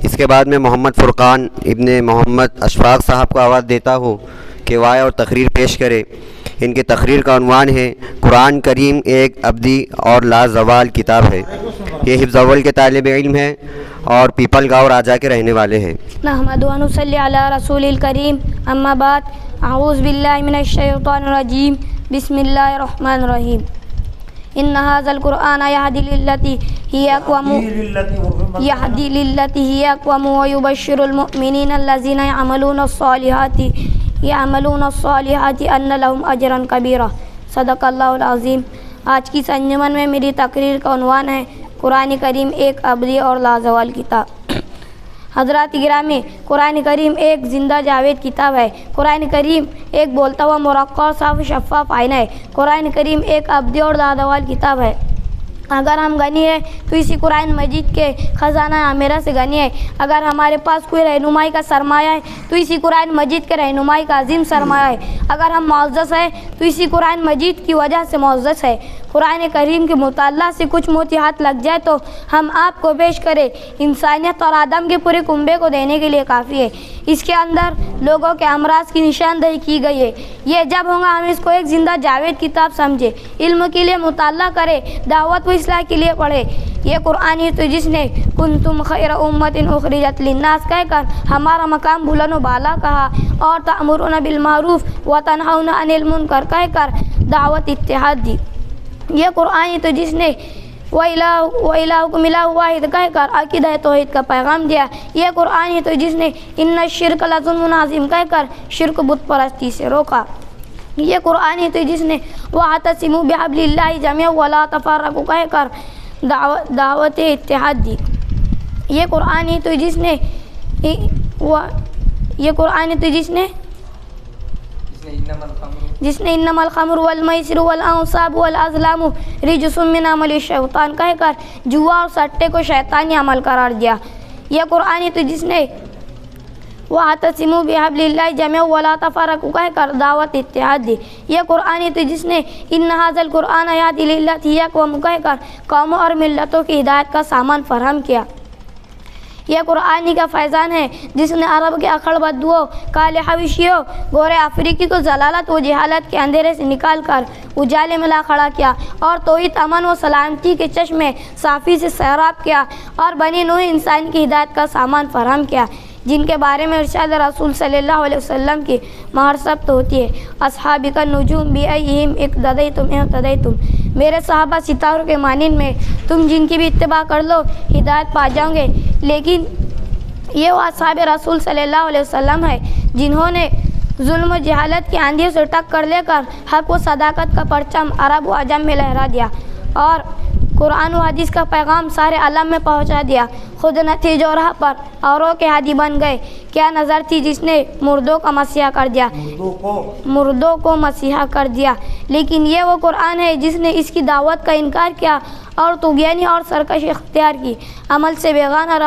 اس کے بعد میں محمد فرقان ابن محمد اشفاق صاحب کو آواز دیتا ہوں کہ وائے اور تقریر پیش کرے۔ ان کی تقریر کا عنوان ہے قرآن کریم ایک ابدی اور لازوال کتاب ہے۔ یہ حفظ اول کے طالب علم ہیں اور پیپل گاؤں راجا کے رہنے والے ہیں۔ نحمد و نصلی علی رسول الکریم، اما بعد، اعوذ باللہ من الشیطان الرجیم، بسم اللہ الرحمن الرحیم۔ ان ھذا القرآن یہدی للتی ہی اقوم ویبشر المؤمنین الذین یعملون الصالحات ان لهم اجرا کبیرا۔ صدق اللہ العظیم۔ آج کی انجمن میں میری تقریر کا عنوان ہے قرآن کریم ایک ابدی اور لازوال کتاب۔ حضرات گرامی، قرآن کریم ایک زندہ جاوید کتاب ہے۔ قرآن کریم ایک بولتا ہوا مرقع اور صاف شفاف آئینہ ہے۔ قرآن کریم ایک ابدی اور لازوال کتاب ہے۔ اگر ہم غنی ہیں تو اسی قرآن مجید کے خزانہ عامرہ سے غنی ہے۔ اگر ہمارے پاس کوئی رہنمائی کا سرمایہ ہے تو اسی قرآن مجید کے رہنمائی کا عظیم سرمایہ ہے۔ اگر ہم معزز ہیں تو اسی قرآن مجید کی وجہ سے معزز ہے۔ قرآن کریم کے مطالعہ سے کچھ موتی ہاتھ لگ جائے تو ہم آپ کو پیش کریں انسانیت اور آدم کے پورے کنبے کو دینے کے لیے کافی ہے۔ اس کے اندر لوگوں کے امراض کی نشاندہی کی گئی ہے۔ یہ جب ہوگا ہم اس کو ایک زندہ جاوید کتاب سمجھے، علم کے لیے مطالعہ کرے، دعوت و اصلاح کے لیے پڑھے۔ یہ قرآن ہی تو جس نے کنتم خیر امت اخرجت للناس کہہ کر ہمارا مقام بلند و بالا کہا، اور تأمرون بالمعروف وتنہون عن المنکر کہہ کر دعوت اتحاد دی۔ یہ قرآن ہی تو جس نے وَإِلَٰهُكُمْ إِلَٰهٌ وَاحِدٌ کہہ کر عقیدہ توحید کا پیغام دیا۔ یہ قرآن ہی تو جس نے اِنَّ الشِّرْكَ لَظُلْمٌ عَظِيمٌ کہہ کر شرک بت پرستی سے روکا۔ یہ قرآن ہی تو جس نے وَاعْتَصِمُوا بِحَبْلِ اللَّهِ جَمِيعًا وَلَا تَفَرَّقُوا کہہ کر دعوت اتحاد دی۔ یہ قرآن ہی تو جس نے انما الخمر والمیسر والانصاب والازلام رجس من عمل الشیطان کہہ کر جوا اور سٹے کو شیطانی عمل قرار دیا۔ یہ قرآن ہی تو جس نے واعتصموا بحبل اللہ جميعا ولا تفرقوا کہہ کر دعوت اتحاد دی۔ یہ قرآن ہی تو جس نے ان ھذا القرآن یہدی للتی ہی اقوم کہہ کر قوموں اور ملتوں کی ہدایت کا سامان فراہم کیا۔ یہ قرآن ہی کا فیضان ہے جس نے عرب کے اکھڑ بدوؤں، کالے حبشیوں، گورے افریقی کو ضلالت و جہالت کے اندھیرے سے نکال کر اجالے میں لا کھڑا کیا، اور توحید، امن و سلامتی کے چشمے صافی سے سیراب کیا، اور بنی نوح انسان کی ہدایت کا سامان فراہم کیا، جن کے بارے میں ارشاد رسول صلی اللہ علیہ وسلم کی مہر ثبت ہوتی ہے، اصحابک النجوم بأیہم اقتدیتم اہتدیتم، میرے صحابہ ستاروں کے مانند میں تم جن کی بھی اتباع کر لو ہدایت پا جاؤ گے۔ لیکن یہ وہ اصحاب رسول صلی اللہ علیہ وسلم ہے جنہوں نے ظلم و جہالت کی آندھیوں سے ٹکر لے کر حق و صداقت کا پرچم عرب و عجم میں لہرا دیا، اور قرآن و حدیث کا پیغام سارے عالم میں پہنچا دیا۔ خود نہ تھے جو راہ پر اوروں کے ہادی بن گئے، کیا نظر تھی جس نے مردوں کا مسیحا کر دیا، مردوں کو مسیحا کر دیا۔ لیکن یہ وہ قرآن ہے جس نے اس کی دعوت کا انکار کیا اور طغیانی اور سرکشی اختیار کی، عمل سے بیگانہ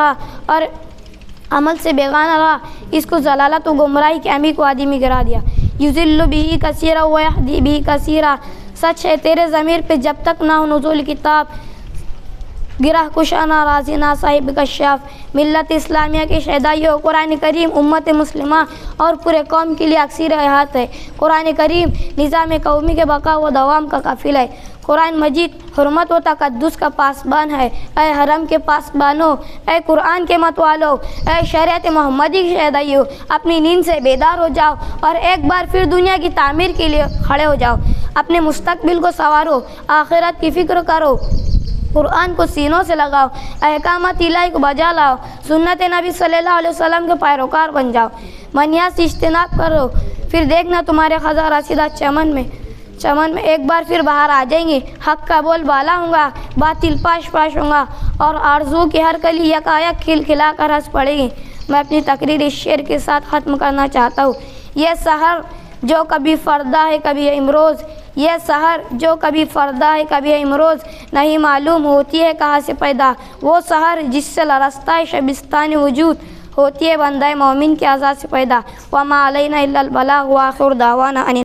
رہا، اس کو ضلالت و گمراہی کے امی کو آدی میں گرا دیا۔ یضل بہ کثیرا ویہدی بہ کثیرا، سچ ہے تیرے ضمیر پہ جب تک نہ ہو نزول کتاب، گرہ کشانہ رازینہ صاحب کشاف، ملت اسلامیہ کے شہدائی ہو قرآن کریم امت مسلمہ اور پورے قوم کے لیے اکثیر احاط ہے۔ قرآن کریم نظام قومی کے بقا و دوام کا کافل ہے۔ قرآن مجید حرمت و تقدس کا پاسبان ہے۔ اے حرم کے پاسبانوں، اے قرآن کے متوالو، اے شریعت محمدی کے شہدائیو، اپنی نیند سے بیدار ہو جاؤ اور ایک بار پھر دنیا کی تعمیر کے لیے کھڑے ہو جاؤ۔ اپنے مستقبل کو سنوارو، آخرت کی فکر کرو، قرآن کو سینوں سے لگاؤ، احکامات الہی کو بجا لاؤ، سنت نبی صلی اللہ علیہ وسلم کے پیروکار بن جاؤ، منیات سے اجتناب کرو، پھر دیکھنا تمہارے خزاں رسیدہ چمن میں ایک بار پھر باہر آ جائیں گے۔ حق کا بول بالا ہوں گا، باطل پاش پاش ہوں گا، اور آرزو کی ہر کلی یکایک کھل کھلا کر ہنس پڑے گی۔ میں اپنی تقریر اس شعر کے ساتھ ختم کرنا چاہتا ہوں۔ یہ سحر جو کبھی فردا ہے کبھی امروز، یہ سحر جو کبھی فردا ہے کبھی امروز، نہیں معلوم ہوتی ہے کہاں سے پیدا وہ سحر جس سے لرزتا ہے شبستان وجود، ہوتی ہے بندہ مومن کے اعضاء سے پیدا۔ وما علینا الا البلاغ وآخر دعوانا ان